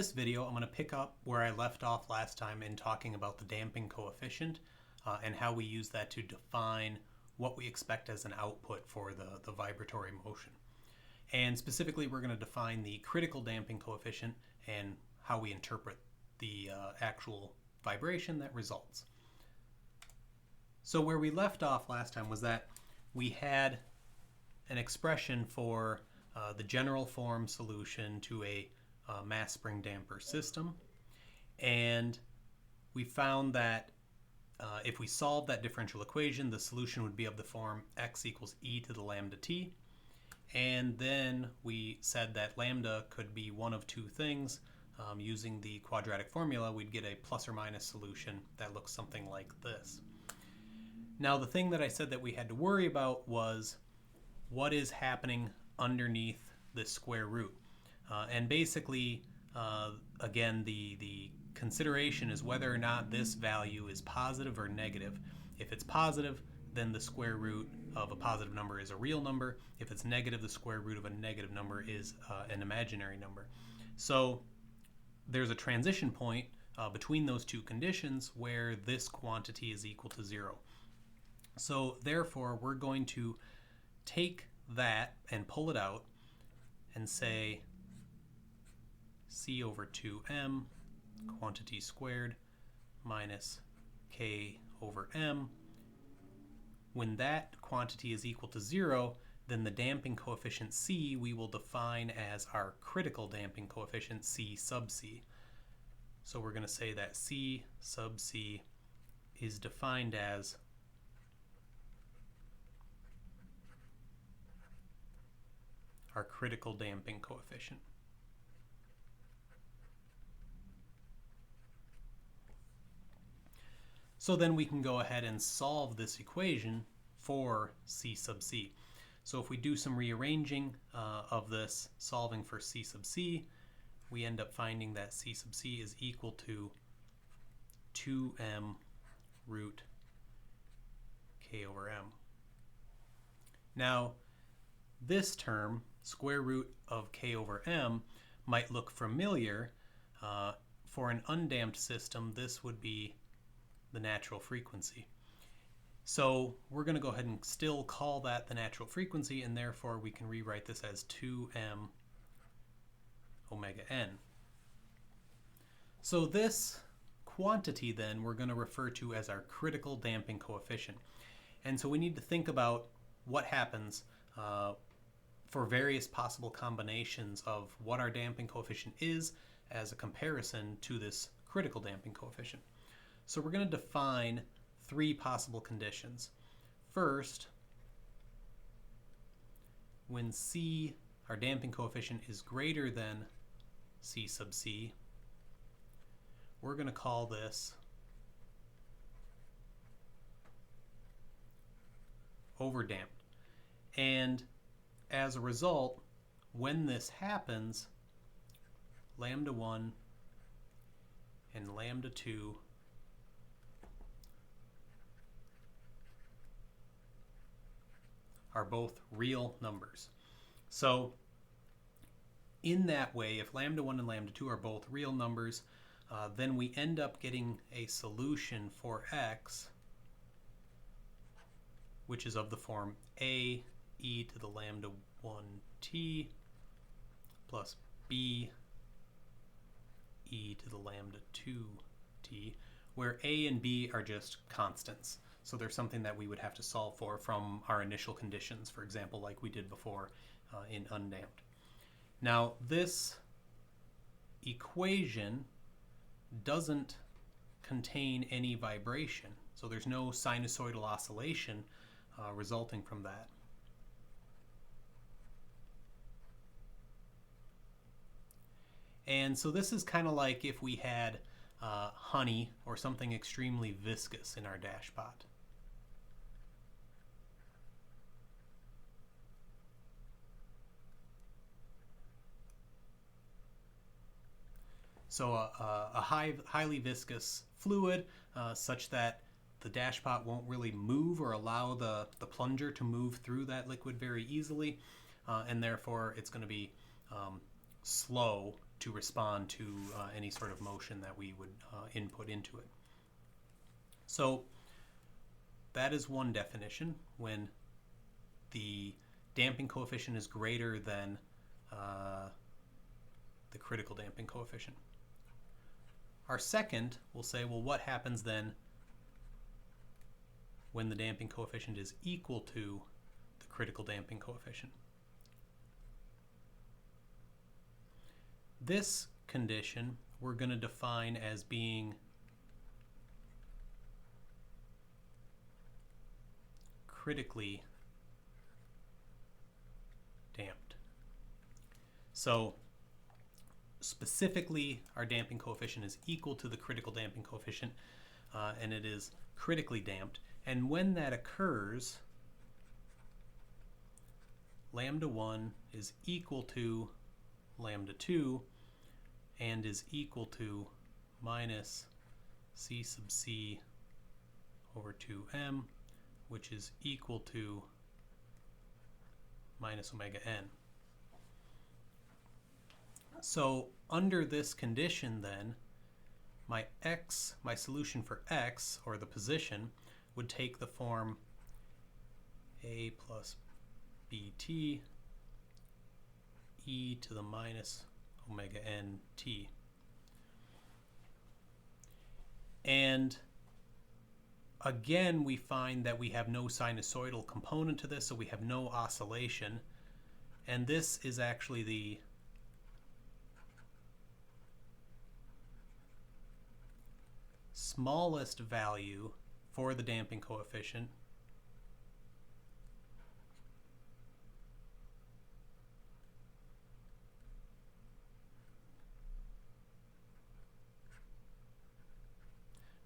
this video, I'm going to pick up where I left off last time in talking about the damping coefficient and how we use that to define what we expect as an output for the vibratory motion. And specifically, we're going to define the critical damping coefficient and how we interpret the actual vibration that results. So where we left off last time was that we had an expression for the general form solution to a mass spring damper system, and we found that if we solve that differential equation, the solution would be of the form x equals e to the lambda t, and then we said that lambda could be one of two things. Using the quadratic formula, we'd get a plus or minus solution that looks something like this. Now, the thing that I said that we had to worry about was what is happening underneath this square root. And basically, again, the consideration is whether or not this value is positive or negative. If it's positive, then the square root of a positive number is a real number. If it's negative, the square root of a negative number is an imaginary number. So there's a transition point between those two conditions where this quantity is equal to 0. So therefore, we're going to take that and pull it out and say c over 2m quantity squared minus k over m. When that quantity is equal to 0, then the damping coefficient c we will define as our critical damping coefficient c sub c. So we're going to say that c sub c is defined as our critical damping coefficient. So then we can go ahead and solve this equation for c sub c. So if we do some rearranging of this, solving for c sub c, we end up finding that c sub c is equal to 2m root k over m. Now, this term, square root of k over m, might look familiar. For an undamped system, this would be the natural frequency. So we're going to go ahead and still call that the natural frequency, and therefore we can rewrite this as 2m omega n. So this quantity then we're going to refer to as our critical damping coefficient. And so we need to think about what happens for various possible combinations of what our damping coefficient is as a comparison to this critical damping coefficient. So we're going to define three possible conditions. First, when c, our damping coefficient, is greater than c sub c, we're going to call this overdamped. And as a result, when this happens, lambda 1 and lambda 2 are both real numbers. So in that way, if lambda 1 and lambda 2 are both real numbers, then we end up getting a solution for x, which is of the form a e to the lambda 1t plus b e to the lambda 2t, where a and b are just constants. So there's something that we would have to solve for from our initial conditions, for example, like we did before in undamped. Now, this equation doesn't contain any vibration, so there's no sinusoidal oscillation resulting from that. And so this is kind of like if we had honey or something extremely viscous in our dash pot. So a highly viscous fluid such that the dash pot won't really move or allow the plunger to move through that liquid very easily, and therefore it's going to be slow to respond to any sort of motion that we would input into it. So that is one definition, when the damping coefficient is greater than the critical damping coefficient. Our second will say, well, what happens then when the damping coefficient is equal to the critical damping coefficient? This condition we're going to define as being critically damped. So specifically, our damping coefficient is equal to the critical damping coefficient, and it is critically damped. And when that occurs, lambda 1 is equal to lambda 2 and is equal to minus c sub c over 2m, which is equal to minus omega n. So under this condition then, my solution for x, or the position, would take the form a plus bt e to the minus omega n t. And again, we find that we have no sinusoidal component to this, so we have no oscillation. And this is actually the smallest value for the damping coefficient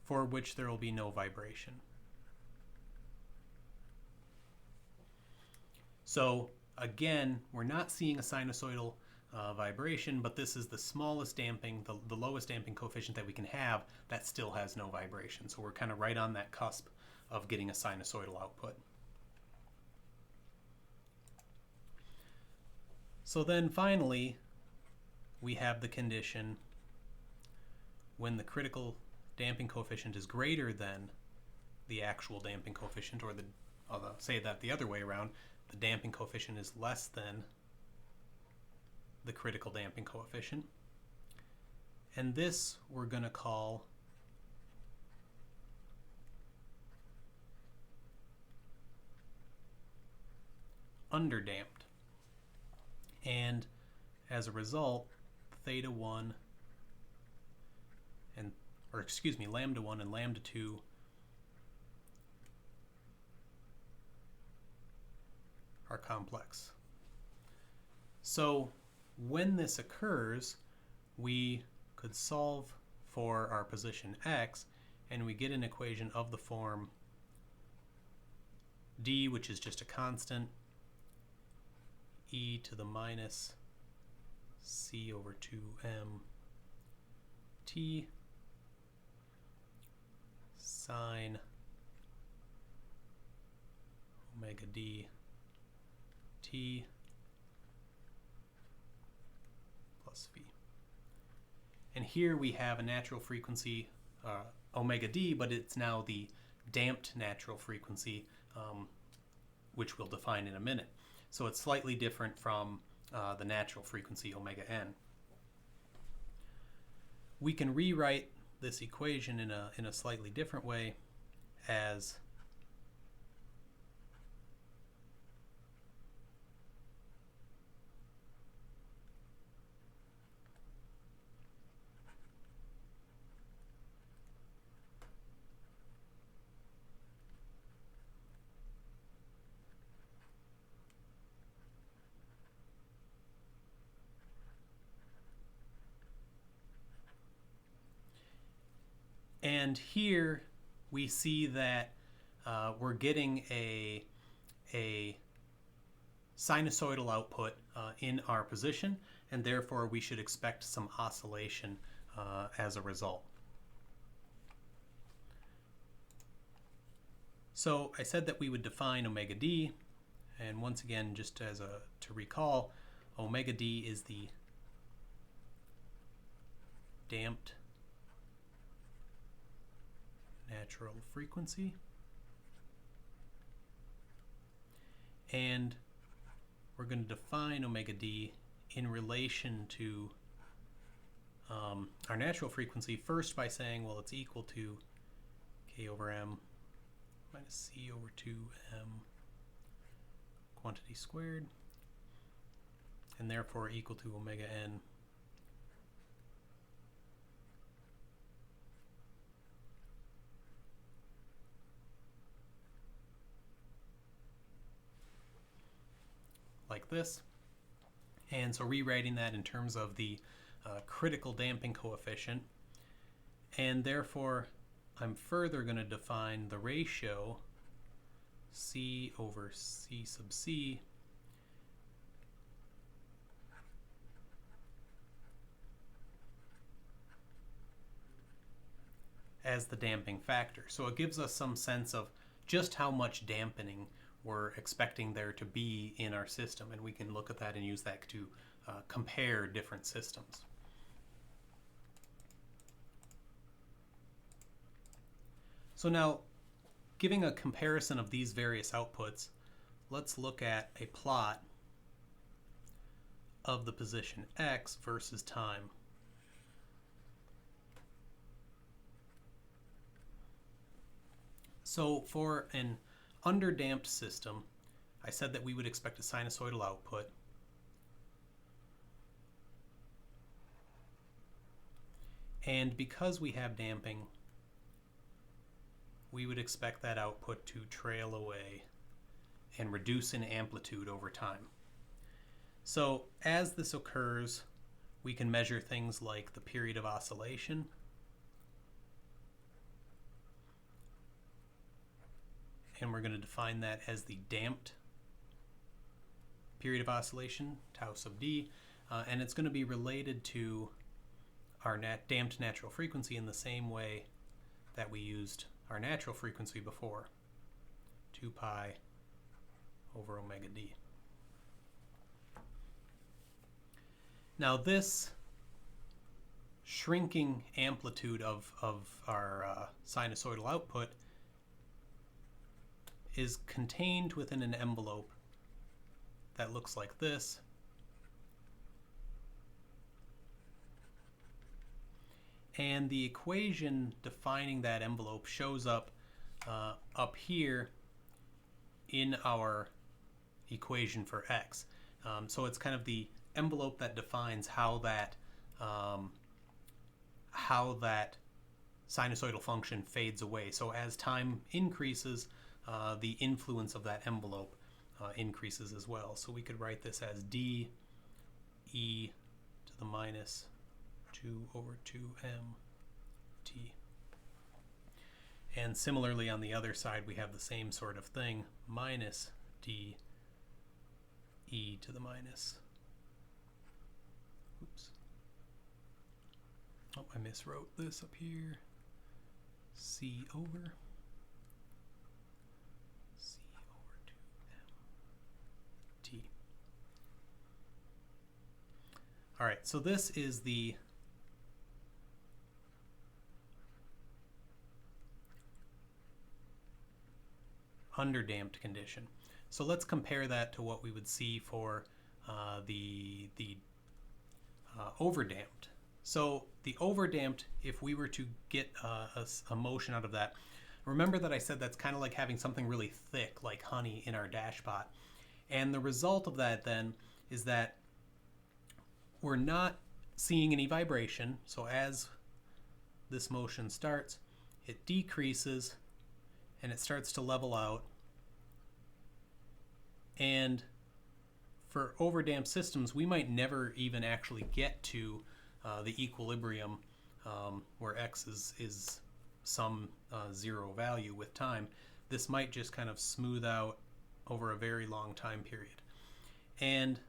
for which there will be no vibration. So again, we're not seeing a sinusoidal vibration, but this is the smallest damping, the lowest damping coefficient that we can have that still has no vibration. So we're kind of right on that cusp of getting a sinusoidal output. So then finally, we have the condition when the critical damping coefficient is greater than the actual damping coefficient, or I'll say that the other way around, the damping coefficient is less than the critical damping coefficient. And this we're going to call underdamped. And as a result, lambda 1 and lambda 2 are complex. So when this occurs, we could solve for our position x, and we get an equation of the form d, which is just a constant, e to the minus c over 2m t sine omega d t plus v. And here we have a natural frequency omega d, but it's now the damped natural frequency, which we'll define in a minute. So it's slightly different from the natural frequency omega n. We can rewrite this equation in a slightly different way as and here we see that we're getting a sinusoidal output in our position, and therefore we should expect some oscillation as a result. So I said that we would define omega d, and once again, just as to recall, omega d is the damped natural frequency. And we're going to define omega d in relation to our natural frequency first by saying, well, it's equal to k over m minus c over 2m quantity squared, and therefore equal to omega n like this. And so rewriting that in terms of the critical damping coefficient, and therefore I'm further going to define the ratio C over C sub C as the damping factor. So it gives us some sense of just how much dampening we're expecting there to be in our system, and we can look at that and use that to compare different systems. So now, giving a comparison of these various outputs, let's look at a plot of the position x versus time. So for an underdamped system, I said that we would expect a sinusoidal output. And because we have damping, we would expect that output to trail away and reduce in amplitude over time. So as this occurs, we can measure things like the period of oscillation, and we're going to define that as the damped period of oscillation, tau sub d, and it's going to be related to our damped natural frequency in the same way that we used our natural frequency before, 2 pi over omega d. Now this shrinking amplitude of our sinusoidal output is contained within an envelope that looks like this. And the equation defining that envelope shows up up here in our equation for x. So it's kind of the envelope that defines how that sinusoidal function fades away. So as time increases, the influence of that envelope increases as well. So we could write this as d e to the minus 2 over 2m t. And similarly on the other side we have the same sort of thing, minus d e to the minus, oops, oh, I miswrote this up here, c over 2m t. All right, so this is the underdamped condition. So let's compare that to what we would see for the overdamped. So the overdamped, if we were to get a motion out of that, remember that I said that's kind of like having something really thick like honey in our dashpot. And the result of that then is that we're not seeing any vibration. So as this motion starts, it decreases and it starts to level out. And for overdamped systems, we might never even actually get to the equilibrium where x is some zero value with time. This might just kind of smooth out over a very long time period. And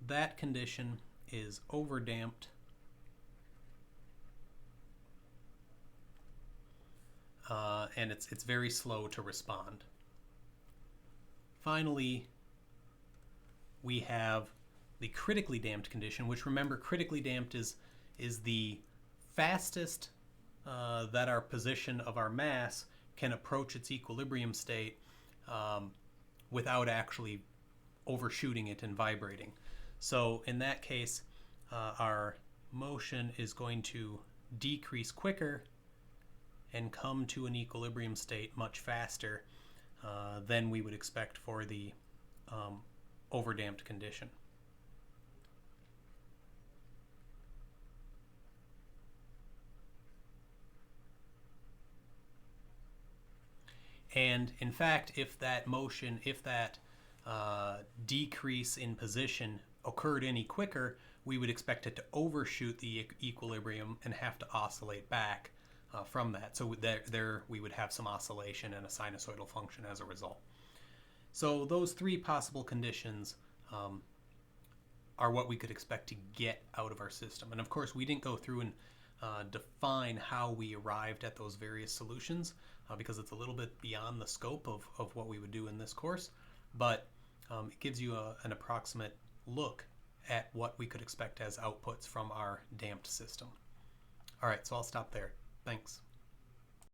that condition is overdamped and it's very slow to respond. Finally, we have the critically damped condition, which, remember, critically damped is the fastest that our position of our mass can approach its equilibrium state without actually overshooting it and vibrating. So in that case, our motion is going to decrease quicker and come to an equilibrium state much faster than we would expect for the overdamped condition. And in fact, if that decrease in position occurred any quicker, we would expect it to overshoot the equilibrium and have to oscillate back from that. So there we would have some oscillation and a sinusoidal function as a result. So those three possible conditions are what we could expect to get out of our system. And of course, we didn't go through and define how we arrived at those various solutions because it's a little bit beyond the scope of what we would do in this course. But it gives you an approximate look at what we could expect as outputs from our damped system. All right, so I'll stop there. Thanks.